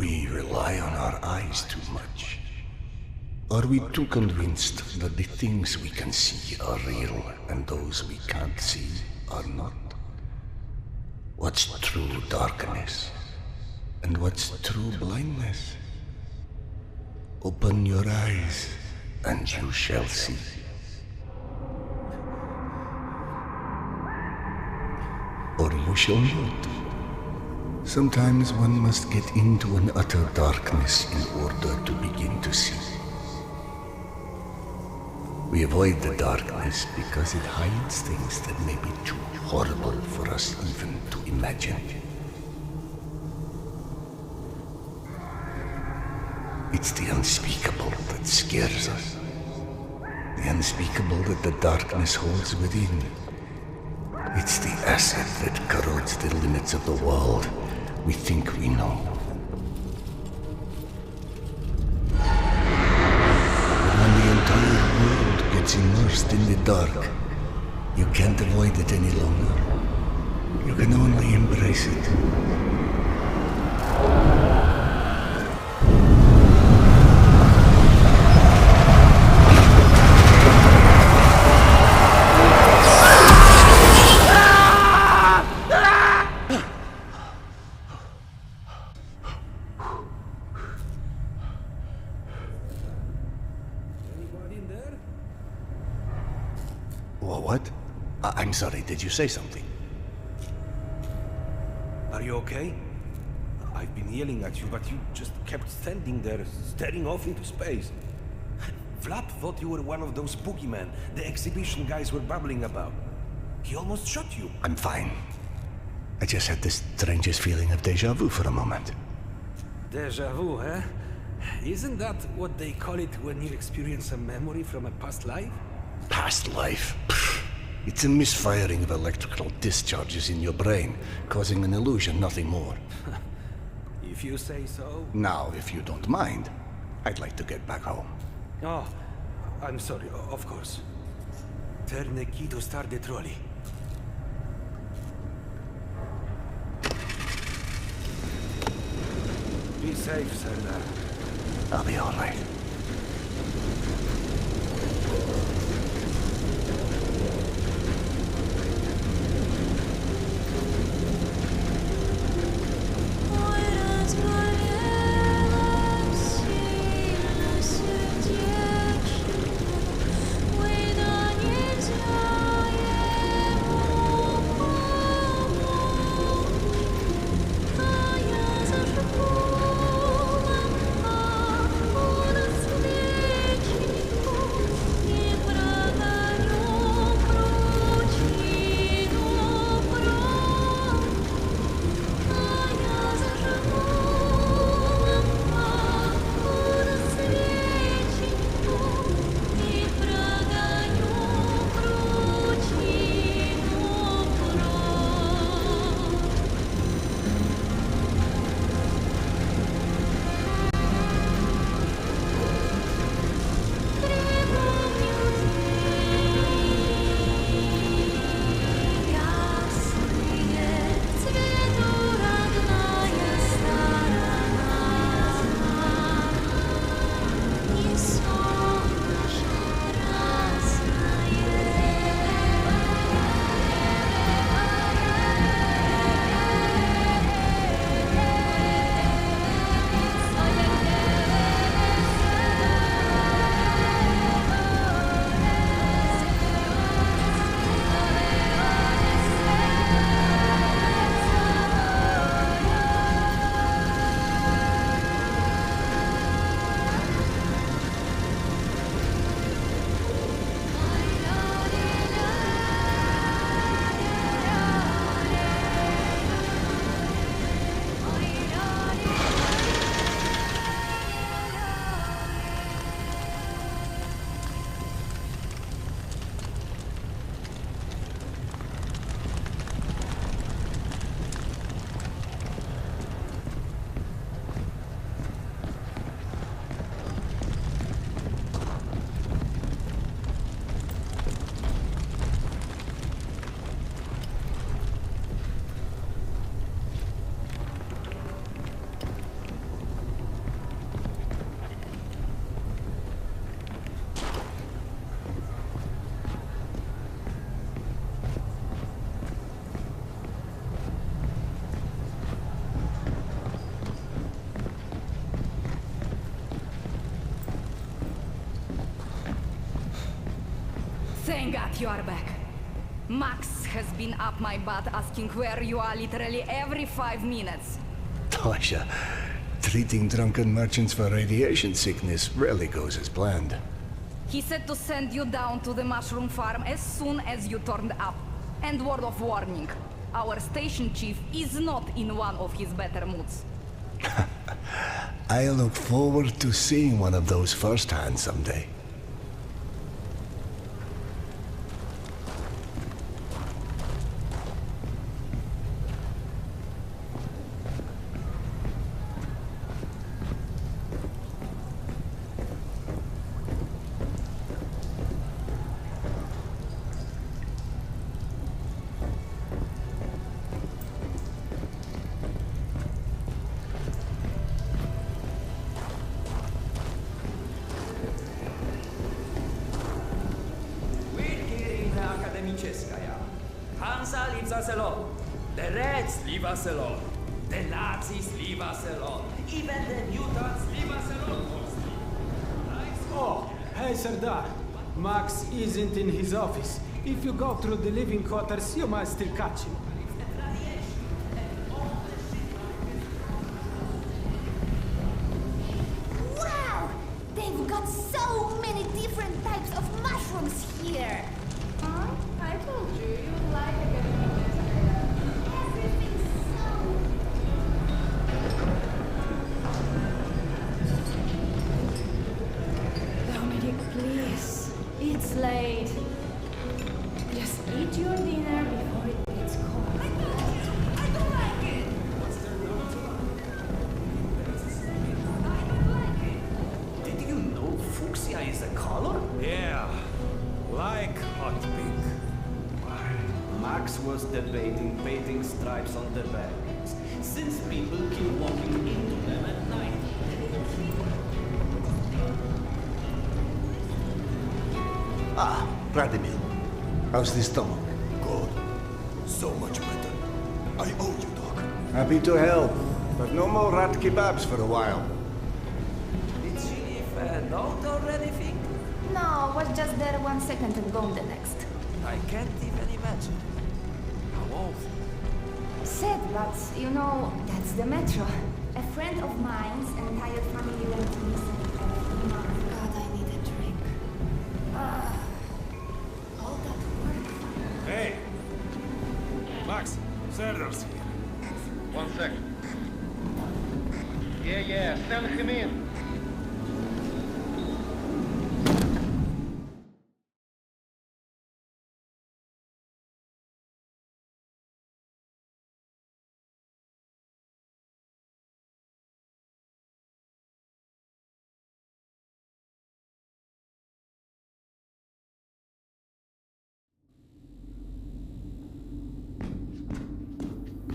we rely on our eyes too much? Are we too convinced that the things we can see are real and those we can't see are not? What's true darkness and what's true blindness? Open your eyes and you shall see. Or you shall not. Sometimes one must get into an utter darkness in order to begin to see. We avoid the darkness because it hides things that may be too horrible for us even to imagine. It's the unspeakable that scares us. The unspeakable that the darkness holds within. It's the acid that corrodes the limits of the world we think we know. But when the entire world gets immersed in the dark, you can't avoid it any longer. You can only embrace it. What? I'm sorry, did you say something? Are you okay? I've been yelling at you, but you just kept standing there, staring off into space. Vlad thought you were one of those boogeymen the exhibition guys were babbling about. He almost shot you. I'm fine. I just had this strangest feeling of déjà vu for a moment. Déjà vu, eh? Isn't that what they call it when you experience a memory from a past life? Past life? It's a misfiring of electrical discharges in your brain, causing an illusion, nothing more. If you say so. Now, if you don't mind, I'd like to get back home. Oh, I'm sorry, of course. Turn the key to start the trolley. Be safe, Serdar. I'll be all right. Thank God you are back. Max has been up my butt asking where you are literally every 5 minutes. Tasha, treating drunken merchants for radiation sickness rarely goes as planned. He said to send you down to the mushroom farm as soon as you turned up. And word of warning, our station chief is not in one of his better moods. I look forward to seeing one of those firsthand someday. Hansa leaves us alone. The Reds leave us alone. The Nazis leave us alone. Even the mutants leave us alone mostly. Oh, hey Sardar. Max isn't in his office. If you go through the living quarters, you might still catch him. Wow! They've got so many different types of mushrooms here! Huh? I told you, you would like it getting on this. Everything's so... Dominic, please. It's late. Just eat your dinner before it gets cold. I don't like it! Did you know fuchsia is a color? Yeah, like hot pink. Max was debating painting stripes on the bags, since people keep walking into them at night. Ah, Vladimir. How's the stomach? God, so much better. I owe you, Doc. Happy to help, but no more rat kebabs for a while. Did she leave a note or anything? No, was just there 1 second and gone the next. I can't even imagine. How awful. Sad, but you know, that's the metro. A friend of mine's entire family went missing every month. God, I need a drink. All that work. Hey! Max, Serdar's here. 1 second. Yeah, send him in.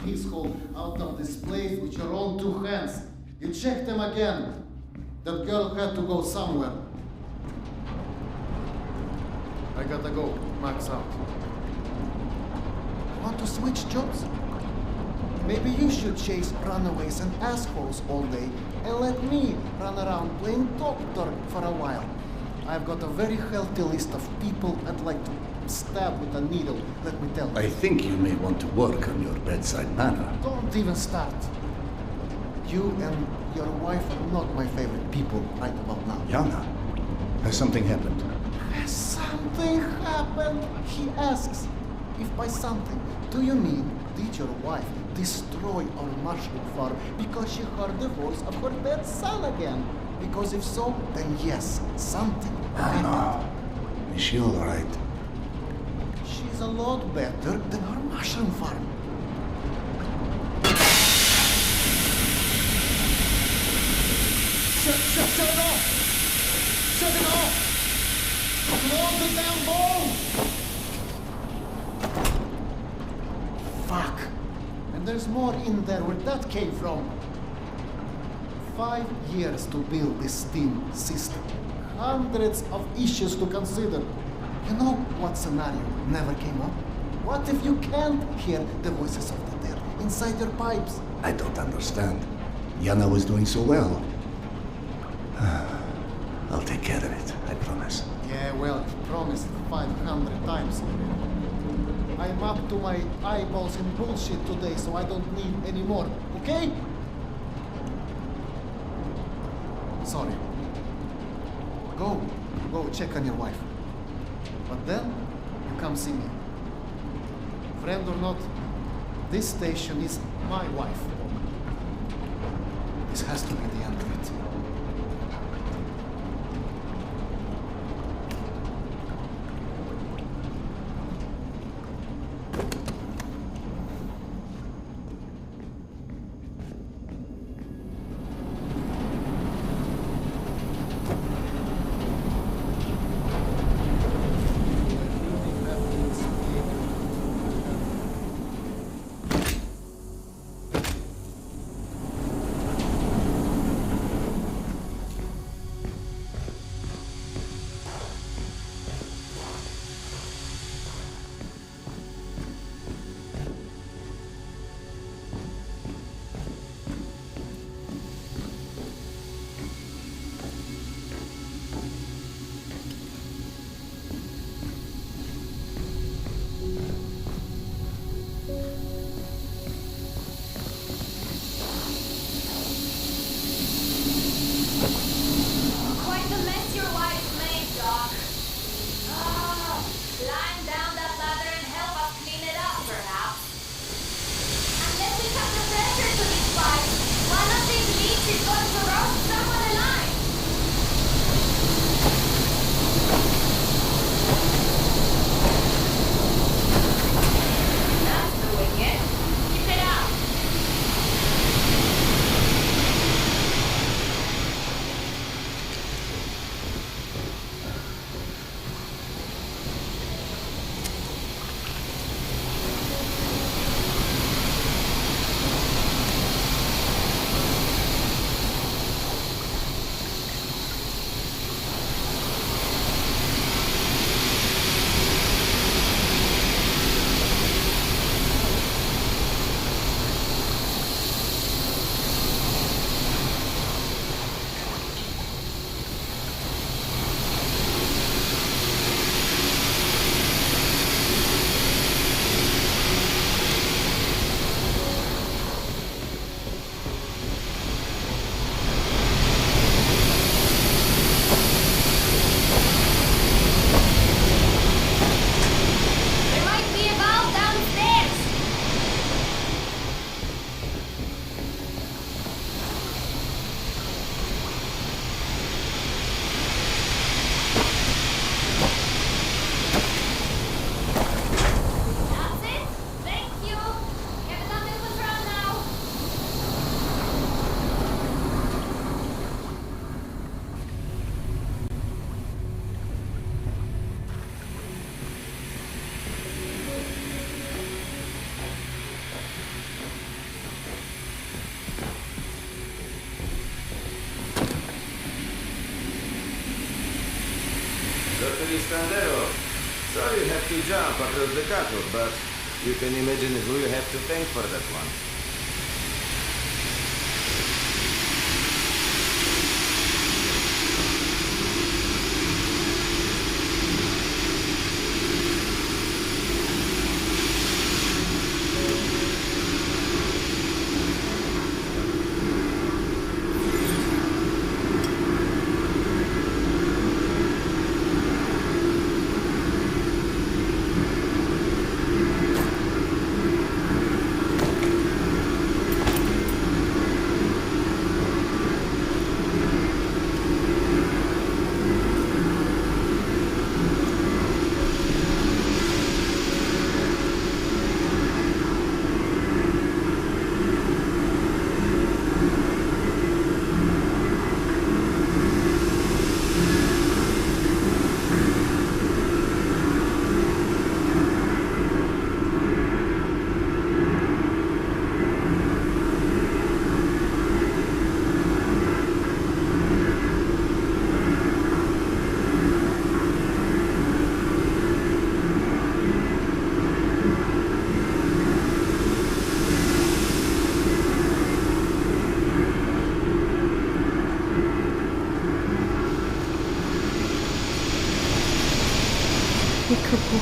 Please hold out of this place with your own 2 hands. You check them again. That girl had to go somewhere. I gotta go. Max out. Want to switch jobs? Maybe you should chase runaways and assholes all day and let me run around playing doctor for a while. I've got a very healthy list of people I'd like to stab with a needle, let me tell you. I think you may want to work on your bedside manner. Don't even start. You and your wife are not my favorite people right about now. Yana, has something happened? Has something happened? He asks. If by something, do you mean did your wife destroy our mushroom farm because she heard the voice of her dead son again? Because if so, then yes, something happened. Is she all right? She's a lot better than her mushroom farm. Shut it off! Shut it off! Close the damn ball! Fuck! And there's more in there where that came from. 5 years to build this steam system. Hundreds of issues to consider. You know what scenario never came up? What if you can't hear the voices of the dead inside your pipes? I don't understand. Yana was doing so well. I'll take care of it, I promise. Yeah, well, promised 500 times already. I'm up to my eyeballs in bullshit today, so I don't need any more, okay? Sorry. Go check on your wife. But then, you come see me. Friend or not, this station is my wife. This has to be the end of it. Quite a mess your wife made, Doc. Climb down that ladder and help us clean it up, perhaps. Unless we have the pressure to this fight, one of these leads is going to roast someone alive. That's doing it. Keep it up. There might be a valve downstairs. That's it. Thank you. Have it under control now. Dr. Istandero, sorry you have to jump across the cutout, but you can imagine who you have to thank for that one. despicable.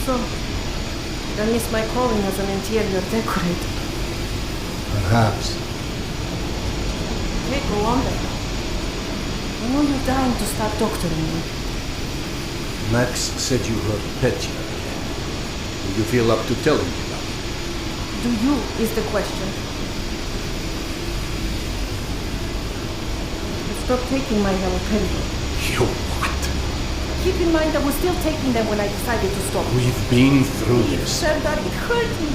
So, I miss my calling as an interior decorator. Perhaps. Okay, go on then. I know you're dying to start doctoring me. Max said you heard Petya again. Do you feel up to telling me about it? Do you, is the question. Stop taking my haloperidol. You what? Keep in mind I was still taking them when I decided to stop. We've been through this. Serdar, it hurt me.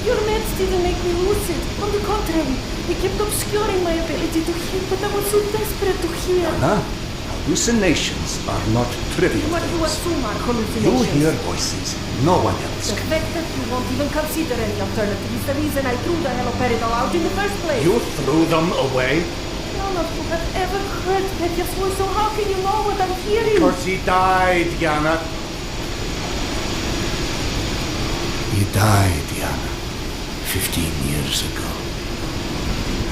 Your meds didn't make me lucid. On the contrary, they kept obscuring my ability to hear, but I was so desperate to hear. Huh? Hallucinations are not trivial What you things. assume are You hallucinations. hear voices no one else The can. fact that you won't even consider any alternative is the reason I threw the haloperidol out in the first place. You threw them away? None of you have ever heard Petya's voice, so how can you know what I'm hearing? Because he died, Yana. He died, Yana. 15 years ago.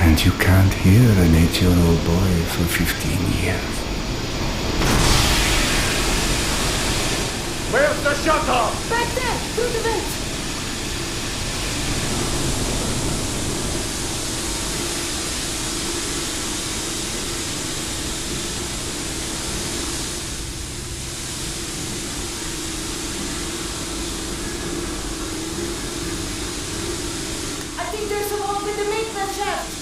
And you can't hear an 8-year-old boy for 15 years. Where's the shuttle? Back there, through the vent. I think there's a vault in the maintenance shaft.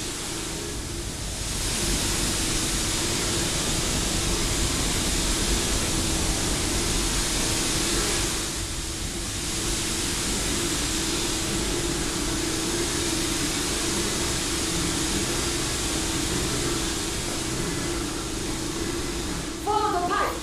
Follow the pipe.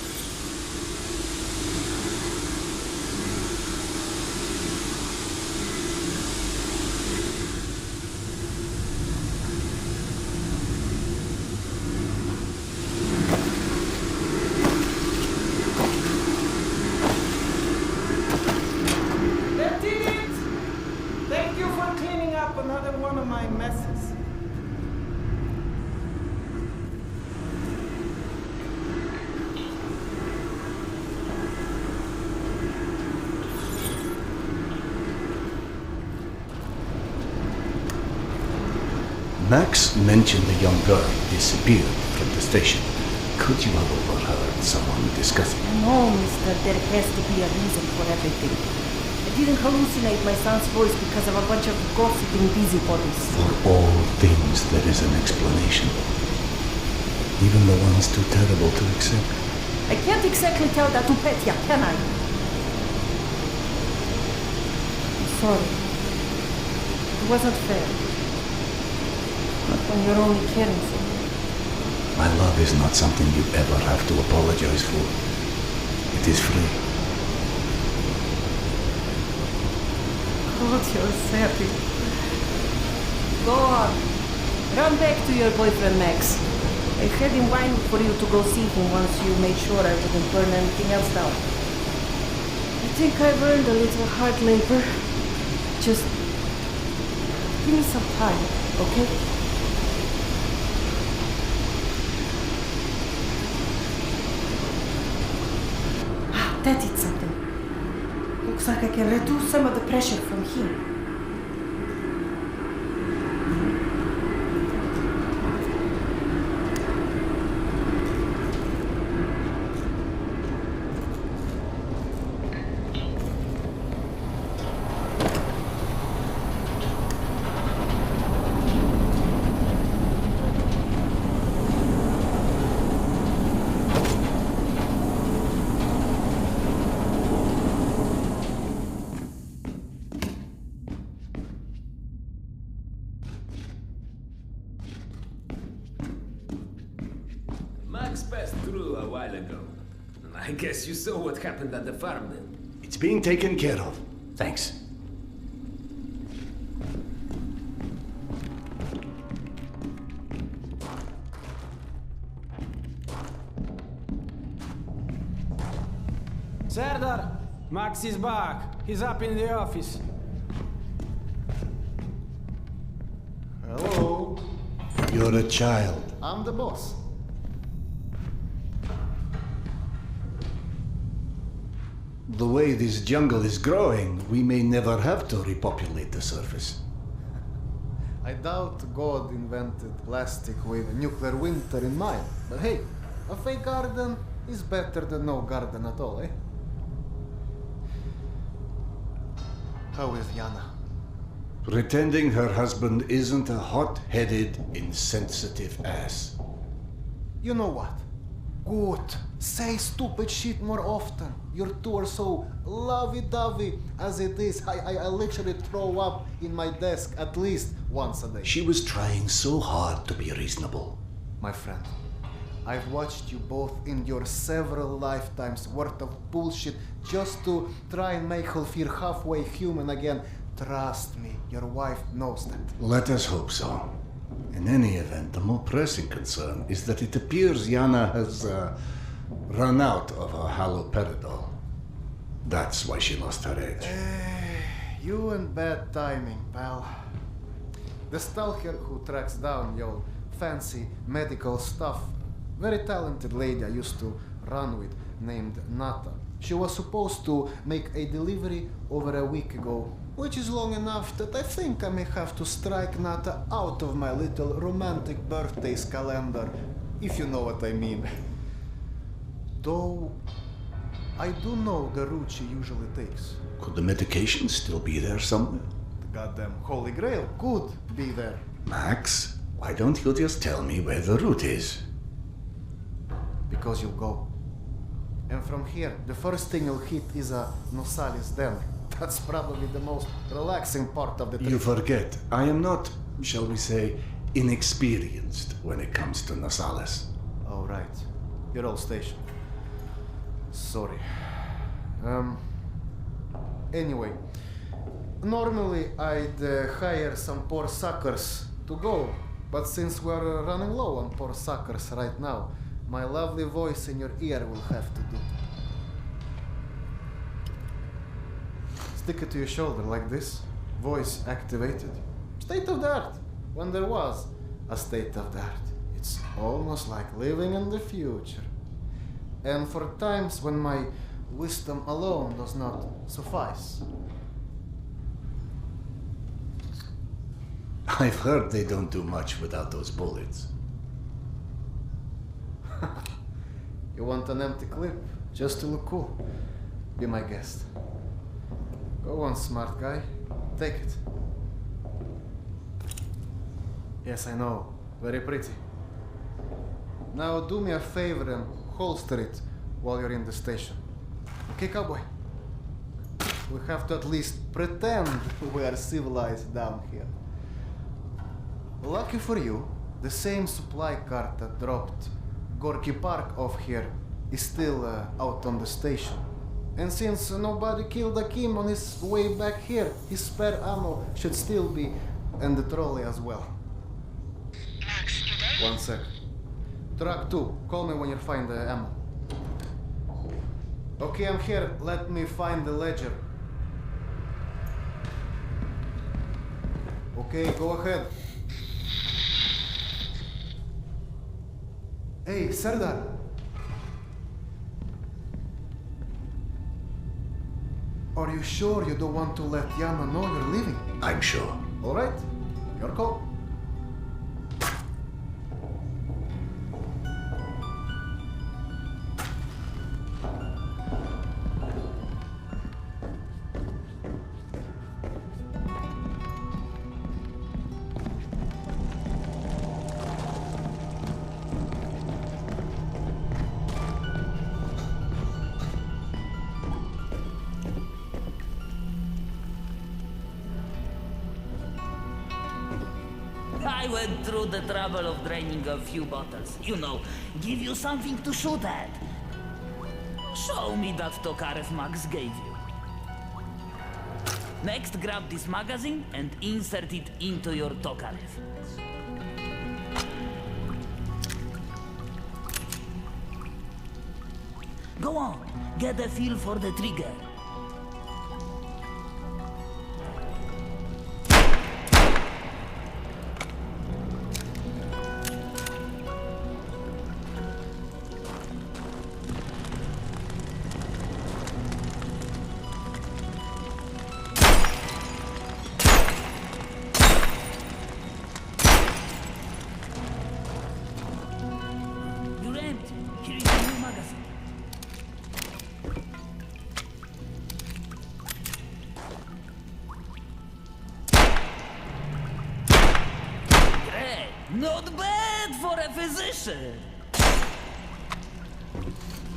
That did it! Thank you for cleaning up another one of my messes. Max mentioned the young girl disappeared from the station. Could you have overheard someone discussing? No, mister, there has to be a reason for everything. I didn't hallucinate my son's voice because of a bunch of gossiping busybodies. For all things there is an explanation. Even the ones too terrible to accept. I can't exactly tell that to Petya, can I? I'm sorry. It wasn't fair. Not when you're only caring for me. My love is not something you ever have to apologize for. It is free. God, you're sappy. Go on. Run back to your boyfriend, Max. I had him whining for you to go see him once you made sure I wouldn't burn anything else down. I think I've earned a little hard labor. Just give me some time, okay? Ah, that did something. Looks like I can reduce some of the pressure from here. Max passed through a while ago. I guess you saw what happened at the farm then. It's being taken care of. Thanks. Serdar, Max is back. He's up in the office. Hello. You're a child. I'm the boss. The way this jungle is growing, we may never have to repopulate the surface. I doubt God invented plastic with nuclear winter in mind. But hey, a fake garden is better than no garden at all, eh? How is Yana? Pretending her husband isn't a hot-headed, insensitive ass. You know what? Good. Say stupid shit more often. Your two are so lovey-dovey as it is. I literally throw up in my desk at least once a day. She was trying so hard to be reasonable. My friend, I've watched you both endure several lifetimes worth of bullshit just to try and make her feel halfway human again. Trust me, your wife knows that. Let us hope so. In any event, the more pressing concern is that it appears Yana has run out of her haloperidol. That's why she lost her edge. You and bad timing, pal. The stalker who tracks down your fancy medical stuff, very talented lady I used to run with named Nata. She was supposed to make a delivery over a week ago, which is long enough that I think I may have to strike Nata out of my little romantic birthdays calendar, if you know what I mean. Though I do know the route she usually takes. Could the medication still be there somewhere? The goddamn Holy Grail could be there. Max, why don't you just tell me where the route is? Because you'll go. And from here, the first thing you'll hit is a Nosalis Den. That's probably the most relaxing part of the trip. You forget, I am not, shall we say, inexperienced when it comes to Nosalis. Oh, right. You're all stationed. Sorry. Anyway, normally I'd hire some poor suckers to go, but since we're running low on poor suckers right now, my lovely voice in your ear will have to do. Stick it to your shoulder like this, voice activated. State of the art, when there was a state of the art. It's almost like living in the future. And for times when my wisdom alone does not suffice. I've heard they don't do much without those bullets. You want an empty clip, just to look cool? Be my guest. Go on, smart guy. Take it. Yes, I know. Very pretty. Now do me a favor and holster it while you're in the station. Okay, cowboy? We have to at least pretend we are civilized down here. Lucky for you, the same supply cart that dropped Gorky Park off here is still out on the station. And since nobody killed Akim on his way back here, his spare ammo should still be in the trolley as well. Max, you there? 1 sec. Truck 2, call me when you find the ammo. Okay, I'm here. Let me find the ledger. Okay, go ahead. Hey, Serdar. Are you sure you don't want to let Yana know you're leaving? I'm sure. All right, your call. I went through the trouble of draining a few bottles. You know, give you something to shoot at. Show me that Tokarev Max gave you. Next, grab this magazine and insert it into your Tokarev. Go on, get a feel for the trigger. Not bad for a physician.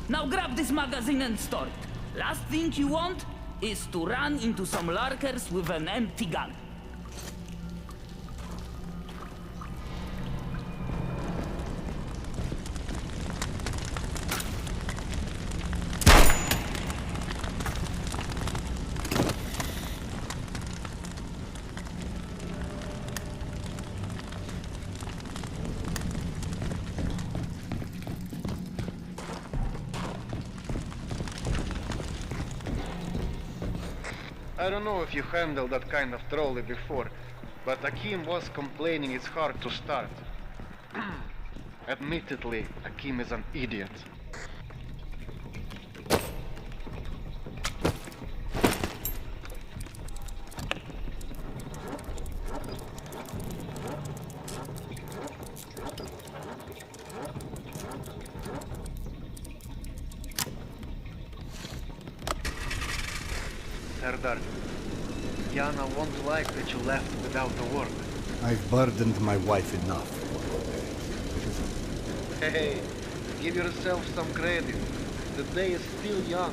Now grab this magazine and store it. Last thing you want is to run into some lurkers with an empty gun. I don't know if you handled that kind of trolley before, but Akim was complaining it's hard to start. Admittedly, Akim is an idiot. Serdar, Yana won't like that you left without a word. I've burdened my wife enough. Hey, give yourself some credit. The day is still young.